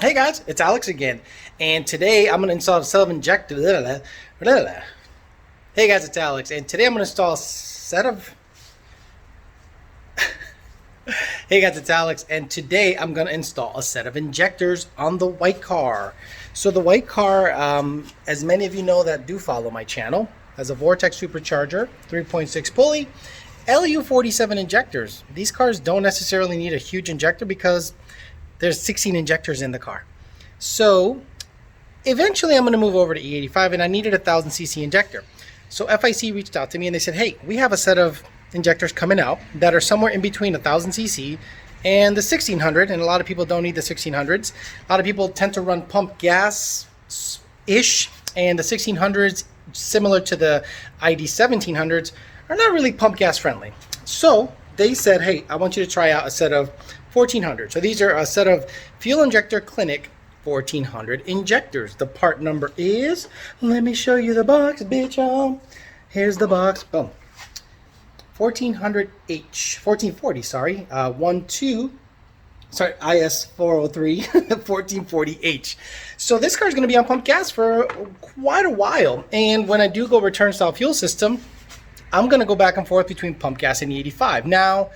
Hey guys, it's Alex again, and today I'm going to install a set of injectors. Hey guys, it's Alex, and today I'm going to install a set of. Hey guys, it's Alex, and today I'm going to install a set of injectors on the white car. So the white car, as many of you know that do follow my channel, has a Vortech Supercharger, 3.6 pulley, LU47 injectors. These cars don't necessarily need a huge injector because there's 16 injectors in the car. So eventually I'm going to move over to E85, and I needed a 1000cc injector. So FIC reached out to me and they said, hey, we have a set of injectors coming out that are somewhere in between 1000cc and the 1600, and a lot of people don't need the 1600s. A lot of people tend to run pump gas ish, and the 1600s, similar to the ID 1700s, are not really pump gas friendly. So they said, hey, I want you to try out a set of 1400. So these are a set of Fuel Injector Clinic 1400 injectors. The part number is, let me show you the box, bitch. Here's the box. Boom. 1440, sorry. IS 403 1440H. So this car is going to be on pump gas for quite a while. And when I do go return style fuel system, I'm going to go back and forth between pump gas and E85. Now,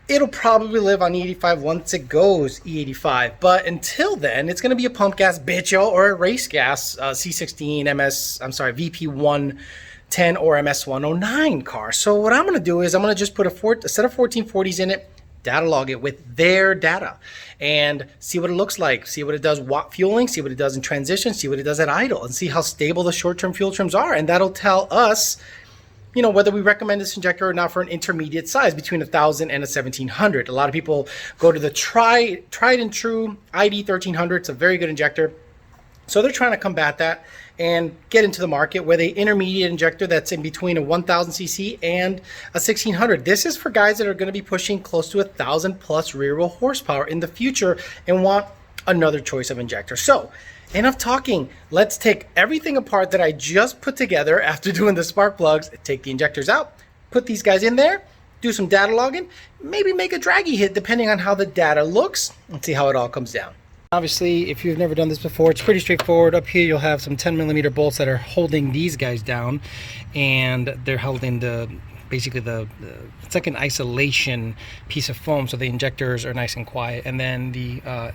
it'll probably live on E85 once it goes E85, but until then, it's going to be a pump gas bitcho or a race gas C16 VP110 or MS109 car. So what I'm going to do is I'm going to just put a set of 1440s in it, data log it with their data, and see what it looks like, see what it does fueling, see what it does in transition, see what it does at idle, and see how stable the short-term fuel trims are, and that'll tell us, you know, whether we recommend this injector or not for an intermediate size between 1000 and a 1700. A lot of people go to the tried and true ID 1300. It's a very good injector. So they're trying to combat that and get into the market with an intermediate injector that's in between a 1000cc and a 1600. This is for guys that are going to be pushing close to 1000 plus rear wheel horsepower in the future and want another choice of injector. So enough talking. Let's take everything apart that I just put together after doing the spark plugs, take the injectors out, put these guys in there, do some data logging, maybe make a draggy hit depending on how the data looks, and see how it all comes down. Obviously, if you've never done this before, it's pretty straightforward. Up here you'll have some 10mm bolts that are holding these guys down, and they're holding basically it's like an isolation piece of foam, so the injectors are nice and quiet, and then the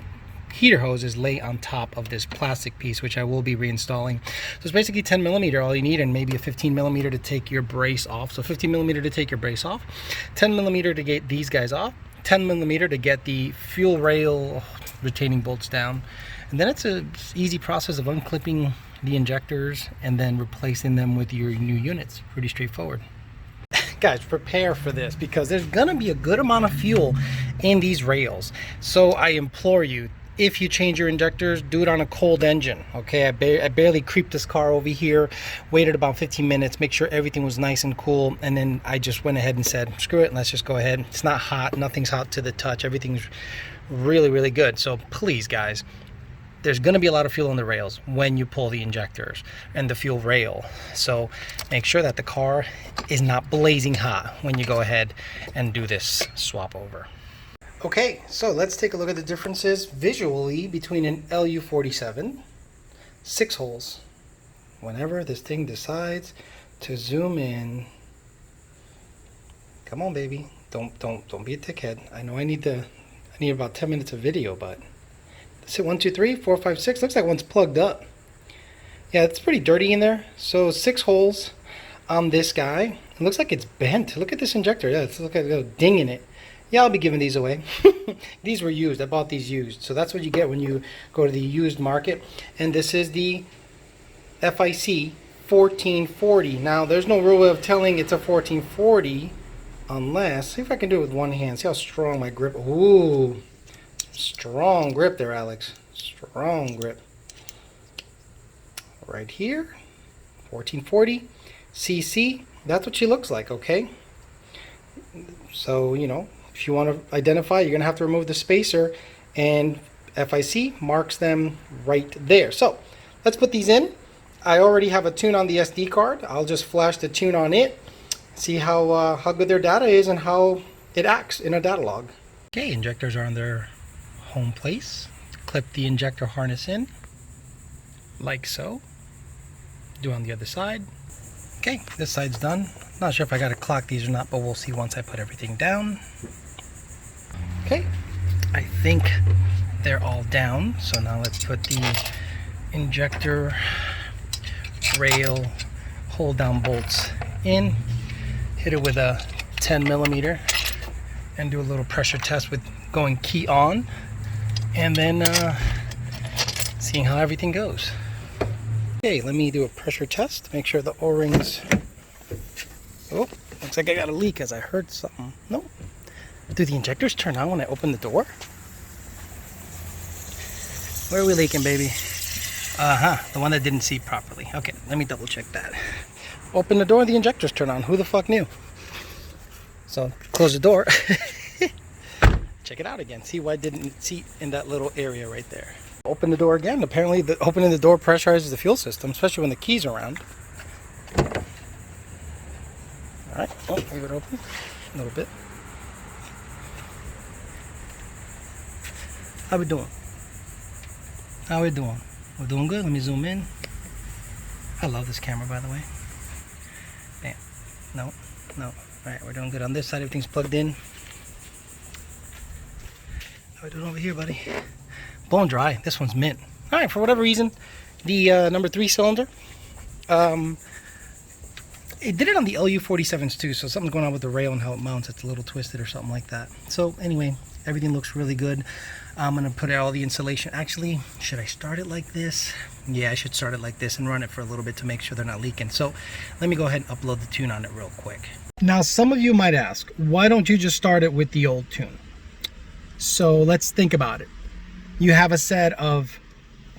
heater hose is laid on top of this plastic piece, which I will be reinstalling. So it's basically 10mm all you need, and maybe a 15mm to take your brace off. So 15mm to take your brace off, 10mm to get these guys off, 10mm to get the fuel rail retaining bolts down, and then it's an easy process of unclipping the injectors and then replacing them with your new units. Pretty straightforward. Guys, prepare for this because there's gonna be a good amount of fuel in these rails. So I implore you, if you change your injectors, do it on a cold engine. Okay, I barely creeped this car over here, waited about 15 minutes, make sure everything was nice and cool, and then I just went ahead and said, screw it, let's just go ahead. It's not hot, nothing's hot to the touch, everything's really, really good. So please, guys, there's going to be a lot of fuel in the rails when you pull the injectors and the fuel rail. So make sure that the car is not blazing hot when you go ahead and do this swap over. Okay, so let's take a look at the differences visually between an LU47, 6 holes. Whenever this thing decides to zoom in, come on, baby, don't be a dickhead. I know I need about 10 minutes of video, but let's hit 1, 2, 3, 4, 5, 6. Looks like one's plugged up. Yeah, it's pretty dirty in there. So 6 holes on this guy. It looks like it's bent. Look at this injector. Yeah, it's look at a little ding in it. Yeah, I'll be giving these away. These were used. I bought these used. So that's what you get when you go to the used market. And this is the FIC 1440. Now, there's no real way of telling it's a 1440 unless, see if I can do it with one hand. See how strong my grip. Ooh, strong grip there, Alex. Strong grip. Right here, 1440 cc. That's what she looks like, okay? So, you know, if you want to identify, you're going to have to remove the spacer, and FIC marks them right there. So let's put these in. I already have a tune on the SD card. I'll just flash the tune on it, see how good their data is and how it acts in a data log. Okay, injectors are in their home place. clip the injector harness in, like so. Do on the other side. Okay, this side's done. Not sure if I got to clock these or not, but we'll see once I put everything down. Okay, I think they're all down. So now let's put the injector rail hold down bolts in. Hit it with a 10 millimeter and do a little pressure test with going key on, and then seeing how everything goes. Okay, let me do a pressure test, make sure the O-rings. Oh, looks like I got a leak as I heard something. Nope. Do the injectors turn on when I open the door? Where are we leaking, baby? The one that didn't seat properly. Okay, let me double check that. Open the door, the injectors turn on. Who the fuck knew? So, close the door. Check it out again. See why it didn't seat in that little area right there. Open the door again. Apparently, opening the door pressurizes the fuel system, especially when the key's around. All right, leave it open a little bit. How we doing? How we doing? We're doing good. Let me zoom in. I love this camera, by the way. Bam. No. All right, we're doing good on this side. Everything's plugged in. How we doing over here, buddy? Blown dry. This one's mint. All right, for whatever reason, the number 3 cylinder, it did it on the LU47s too, so something's going on with the rail and how it mounts. It's a little twisted or something like that. So anyway, everything looks really good. I'm going to put all the insulation. Actually, should I start it like this? Yeah, I should start it like this and run it for a little bit to make sure they're not leaking. So let me go ahead and upload the tune on it real quick. Now, some of you might ask, why don't you just start it with the old tune? So let's think about it. You have a set of,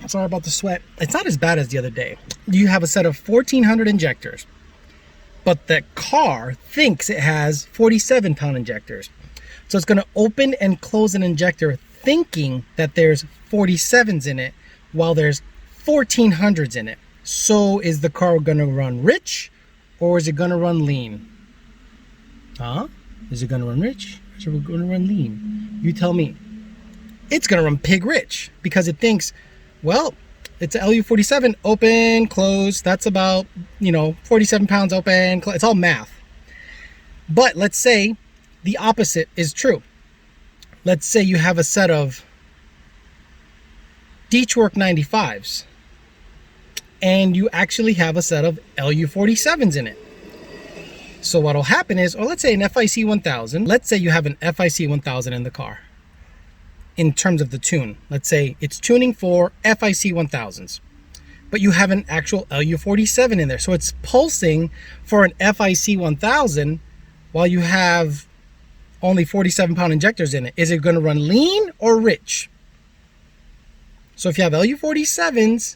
sorry about the sweat, it's not as bad as the other day. You have a set of 1400 injectors, but the car thinks it has 47-pound injectors. So it's going to open and close an injector thinking that there's 47s in it while there's 1400s in it. So is the car going to run rich or is it going to run lean? Huh? Is it going to run rich or is it going to run lean? You tell me. It's going to run pig rich because it thinks, well, it's an LU47, open, close. That's about, 47 pounds open, close. It's all math. But let's say the opposite is true. Let's say you have a set of Deechwork 95s and you actually have a set of LU47s in it. So what'll happen is, or let's say an FIC 1000, let's say you have an FIC 1000 in the car. In terms of the tune, let's say it's tuning for FIC 1000s, but you have an actual LU47 in there. So it's pulsing for an FIC 1000 while you have only 47-pound injectors in it. Is it going to run lean or rich? So if you have LU47s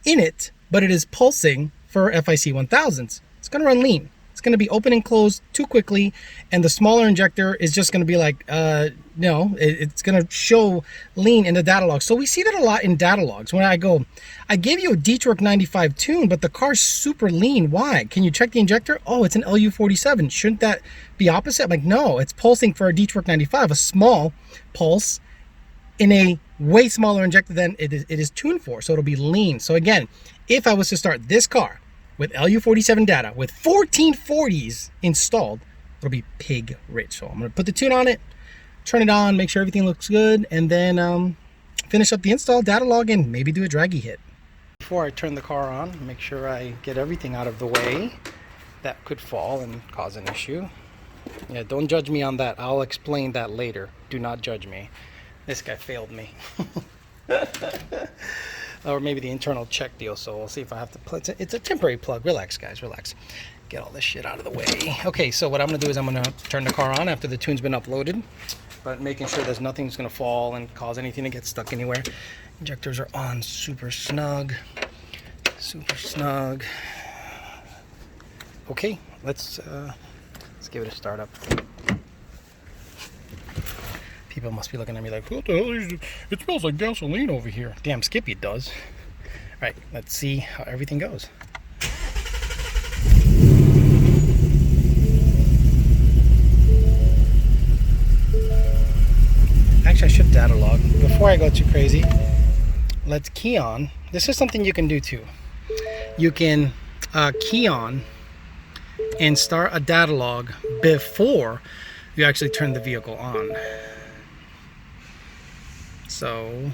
in it, but it is pulsing for FIC 1000s, it's going to run lean. It's going to be open and closed too quickly, and the smaller injector is just going to be like, no, it's going to show lean in the data log. So we see that a lot in data logs. When I go, I gave you a Deechwork 95 tune, but the car's super lean. Why? Can you check the injector? Oh, it's an LU47. Shouldn't that be opposite? I'm like, no, it's pulsing for a Deechwork 95, a small pulse in a way smaller injector than it is tuned for. So it'll be lean. So again, if I was to start this car with LU47 data with 1440s installed, it'll be pig rich. So I'm going to put the tune on it, turn it on, make sure everything looks good, and then finish up the install, data log, and maybe do a draggy hit. Before I turn the car on, make sure I get everything out of the way that could fall and cause an issue. Yeah, don't judge me on that. I'll explain that later. Do not judge me. This guy failed me. Or maybe the internal check deal, so we'll see if I have to plug. It's a temporary plug. Relax, guys, relax. Get all this shit out of the way. Okay, so what I'm going to do is I'm going to turn the car on after the tune's been uploaded, but making sure there's nothing's going to fall and cause anything to get stuck anywhere. Injectors are on super snug. Super snug. Okay, let's give it a start up. People must be looking at me like, what the hell is it? It smells like gasoline over here. Damn, Skippy does. All right, let's see how everything goes. Actually, I should data log before I go too crazy. let's key on. This is something you can do too. You can key on and start a data log before you actually turn the vehicle on. So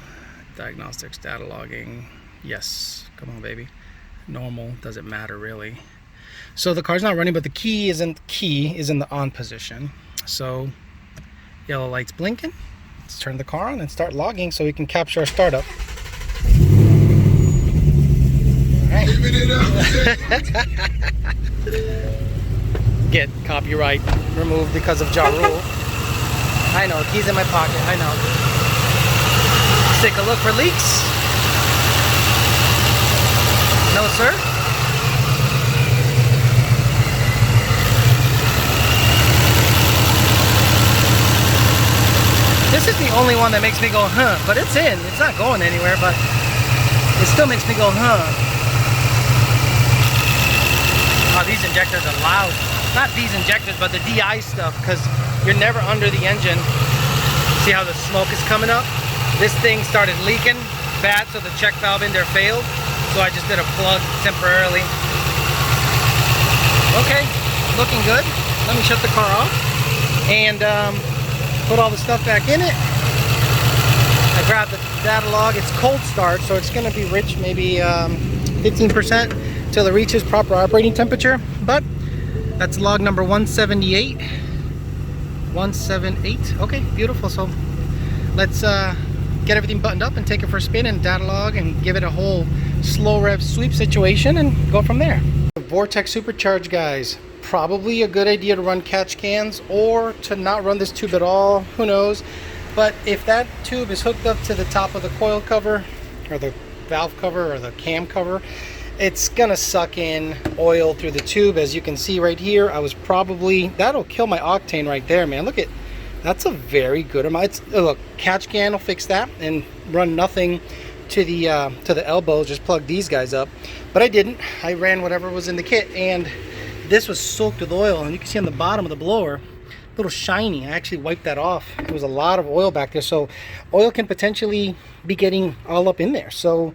diagnostics, data logging, yes, come on baby. Normal, doesn't matter really. So the car's not running, but the key is in the on position. So yellow light's blinking. Let's turn the car on and start logging so we can capture our startup. All right. Get copyright removed because of Ja Rule. I know, keys in my pocket, I know. Let's take a look for leaks. No, sir. This is the only one that makes me go, huh, but it's in. It's not going anywhere, but it still makes me go, huh. Oh, these injectors are loud. Not these injectors, but the DI stuff, because you're never under the engine. See how the smoke is coming up? This thing started leaking bad, so the check valve in there failed. So I just did a plug temporarily. Okay, looking good. Let me shut the car off and put all the stuff back in it. I grabbed the data log. It's cold start, so it's going to be rich, maybe 15% till it reaches proper operating temperature. But that's log number 178. 178. Okay, beautiful. So let's get everything buttoned up and take it for a spin and data log and give it a whole slow rev sweep situation and go from there. Vortech Supercharged, guys. Probably a good idea to run catch cans or to not run this tube at all, who knows. But if that tube is hooked up to the top of the coil cover or the valve cover or the cam cover, it's gonna suck in oil through the tube. As you can see right here, I was probably, that'll kill my octane right there, man. Look at, that's a very good amount. Look, catch can will fix that and run nothing to the elbows, just plug these guys up. But I didn't. I ran whatever was in the kit, and this was soaked with oil, and you can see on the bottom of the blower, a little shiny. I actually wiped that off. There was a lot of oil back there, so oil can potentially be getting all up in there. So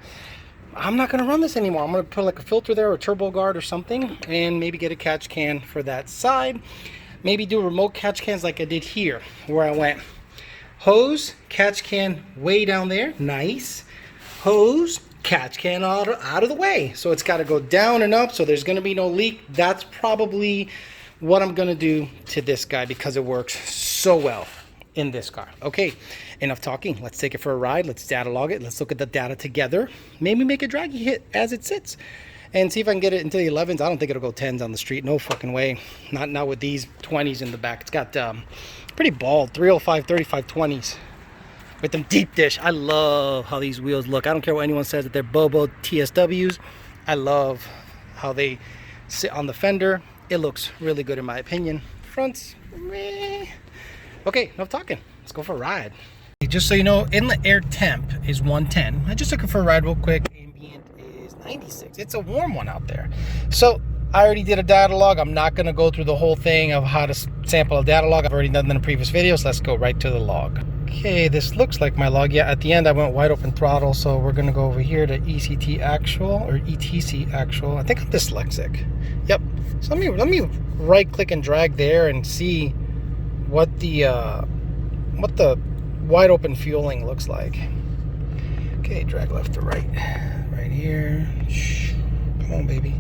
I'm not gonna run this anymore. I'm gonna put like a filter there or a turbo guard or something, and maybe get a catch can for that side. Maybe do remote catch cans like I did here, where I went hose, catch can way down there, nice. Hose, catch can out of the way, so it's got to go down and up, so there's going to be no leak. That's probably what I'm going to do to this guy because it works so well in this car. Okay, enough talking. Let's take it for a ride. Let's data log it. Let's look at the data together. Maybe make a draggy hit as it sits and see if I can get it into the 11s. I don't think it'll go 10s on the street. No fucking way. Not with these 20s in the back. It's got pretty bald 305 35 20s. With them deep dish. I love how these wheels look. I don't care what anyone says that they're Bobo TSWs. I love how they sit on the fender. It looks really good in my opinion. Fronts, meh. Okay, enough talking. Let's go for a ride. Just so you know, inlet air temp is 110. I just took it for a ride real quick. Ambient is 96. It's a warm one out there. So I already did a data log. I'm not going to go through the whole thing of how to sample a data log. I've already done that in a previous video, so let's go right to the log. Okay, this looks like my log. Yeah, at the end I went wide open throttle, so we're gonna go over here to ECT actual or ETC actual. I think I'm dyslexic. Yep. So let me right click and drag there and see what the wide open fueling looks like. Okay, drag left to right. Right here. Shh. Come on, baby.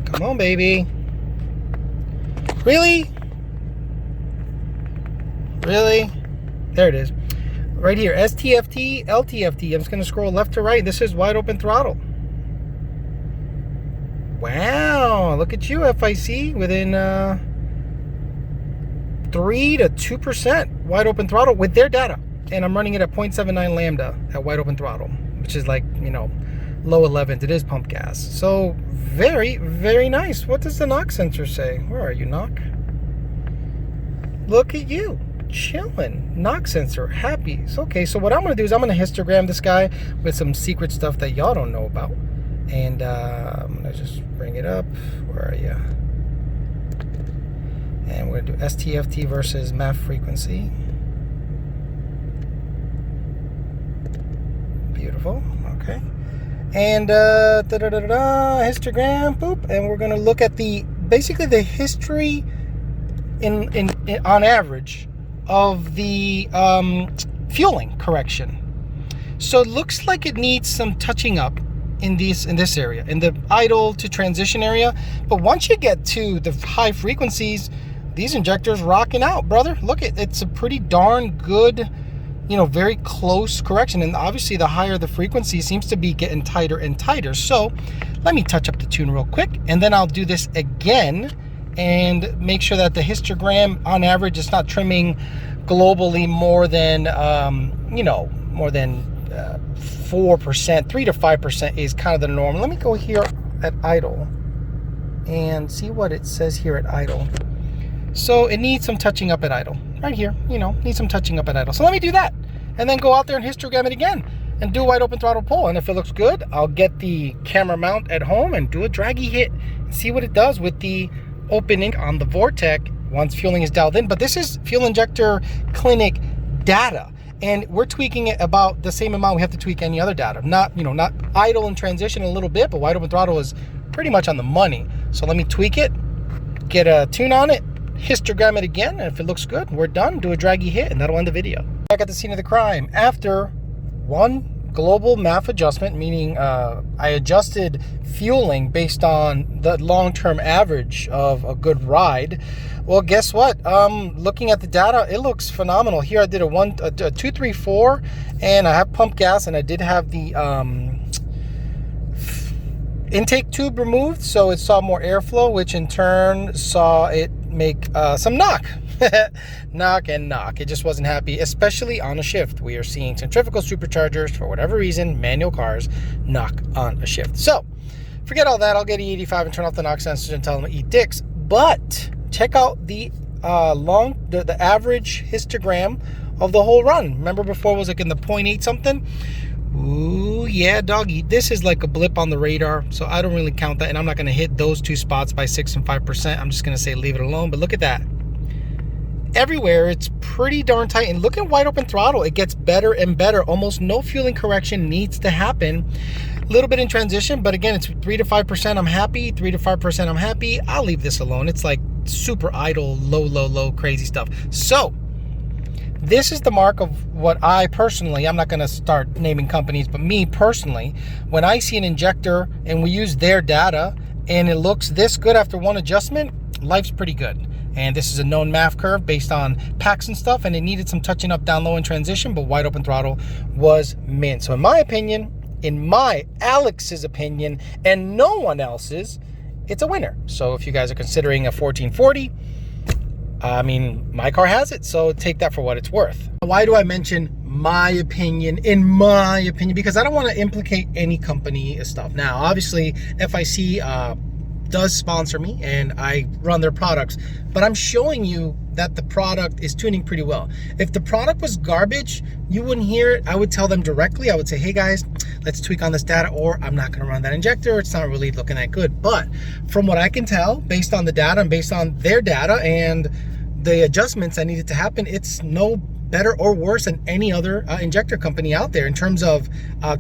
Come on, baby. Really? Really? There it is. Right here. STFT, LTFT. I'm just going to scroll left to right. This is wide open throttle. Wow. Look at you, FIC. Within 3 to 2% wide open throttle with their data. And I'm running it at 0.79 lambda at wide open throttle, which is like, you know, low 11s. It is pump gas. So very, very nice. What does the knock sensor say? Where are you, knock? Look at you. Chilling. Knock sensor. Happy. So, okay, so what I'm going to do is I'm going to histogram this guy with some secret stuff that y'all don't know about. And I'm going to just bring it up. Where are you? And we're going to do STFT versus MAF frequency. Removal. Okay. And histogram, boop, and we're going to look at basically the history in on average of the fueling correction. So it looks like it needs some touching up in this area, in the idle to transition area. But once you get to the high frequencies, these injectors rocking out, brother. Look, it's a pretty darn good, very close correction. And obviously the higher the frequency seems to be getting tighter and tighter. So let me touch up the tune real quick, and then I'll do this again and make sure that the histogram on average is not trimming globally more than 4%, 3 to 5% is kind of the norm. Let me go here at idle and see what it says here at idle. So it needs some touching up at idle. Right here, needs some touching up at idle. So let me do that and then go out there and histogram it again and do a wide open throttle pull. And if it looks good, I'll get the camera mount at home and do a draggy hit and see what it does with the opening on the Vortech once fueling is dialed in. But this is fuel injector clinic data, and we're tweaking it about the same amount we have to tweak any other data. Not idle and transition a little bit, but wide open throttle is pretty much on the money. So let me tweak it, get a tune on it, histogram it again, and if it looks good, we're done. Do a draggy hit, and that'll end the video. Back at the scene of the crime after one global MAF adjustment, meaning I adjusted fueling based on the long-term average of a good ride. Well, guess what? Looking at the data, it looks phenomenal. Here I did a 234, and I have pump gas, and I did have the intake tube removed, so it saw more airflow, which in turn saw it make some knock. Knock and knock. It just wasn't happy, especially on a shift. We are seeing centrifugal superchargers, for whatever reason, manual cars knock on a shift. So forget all that. I'll get E85 and turn off the knock sensors and tell them to eat dicks. But check out the the average histogram of the whole run. Remember before it was like in the 0.8 something? Ooh, yeah, doggy. This is like a blip on the radar, so I don't really count that, and I'm not going to hit those two spots by 6 and 5%. I'm just going to say leave it alone. But look at that. Everywhere it's pretty darn tight, and look at wide open throttle. It gets better and better. Almost no fueling correction needs to happen. A little bit in transition, but again, it's 3 to 5%. I'm happy. 3 to 5%. I'm happy. I'll leave this alone. It's like super idle, low, crazy stuff. So this is the mark of what I personally, I'm not going to start naming companies, but me personally, when I see an injector and we use their data and it looks this good after one adjustment, life's pretty good. And this is a known MAF curve based on packs and stuff, and it needed some touching up down low in transition, but wide open throttle was mint. So in my opinion, Alex's opinion, and no one else's, it's a winner. So if you guys are considering a 1440, I mean, my car has it, so take that for what it's worth. Why do I mention my opinion? In my opinion, because I don't want to implicate any company stuff. Now, obviously, FIC does sponsor me and I run their products, but I'm showing you that the product is tuning pretty well. If the product was garbage, you wouldn't hear it. I would tell them directly. I would say, hey guys, let's tweak on this data, or I'm not going to run that injector. It's not really looking that good. But from what I can tell, based on the data and based on their data and the adjustments that needed to happen, it's no better or worse than any other injector company out there in terms of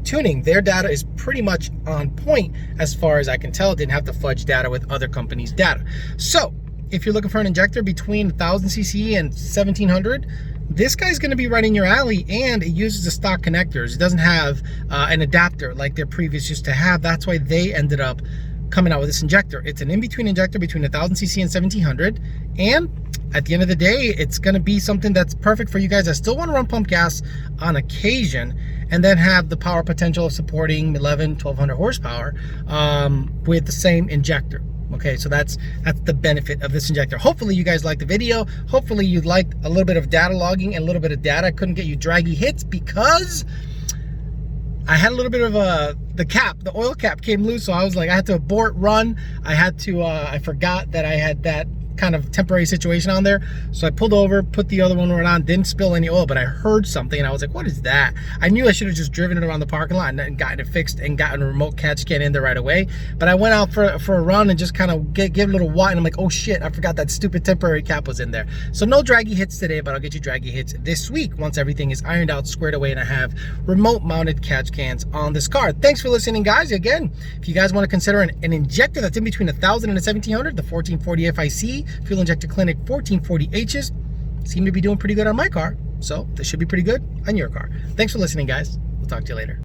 tuning. Their data is pretty much on point as far as I can tell. Didn't have to fudge data with other companies' data. So if you're looking for an injector between 1000cc and 1700, this guy's going to be right in your alley, and it uses the stock connectors. It doesn't have an adapter like their previous used to have. That's why they ended up coming out with this injector. It's an in-between injector between 1000cc and 1700, and at the end of the day, it's going to be something that's perfect for you guys that still want to run pump gas on occasion and then have the power potential of supporting 1200 horsepower with the same injector. Okay, so that's the benefit of this injector. Hopefully you guys liked the video. Hopefully you liked a little bit of data logging and a little bit of data. I couldn't get you draggy hits because I had a little bit of the oil cap came loose, so I was like, I had to abort run. I had to, I forgot that I had that kind of temporary situation on there. So I pulled over, put the other one on, didn't spill any oil, but I heard something and I was like, what is that? I knew I should have just driven it around the parking lot and gotten it fixed and gotten a remote catch can in there right away. But I went out for a run and just kind of give it a little white, and I'm like, oh shit, I forgot that stupid temporary cap was in there. So no draggy hits today, but I'll get you draggy hits this week once everything is ironed out, squared away, and I have remote mounted catch cans on this car. Thanks for listening, guys. Again, if you guys want to consider an injector that's in between 1,000 and 1,700, the 1440 FIC Fuel Injector Clinic 1440Hs seem to be doing pretty good on my car, so this should be pretty good on your car. Thanks for listening, guys. We'll talk to you later.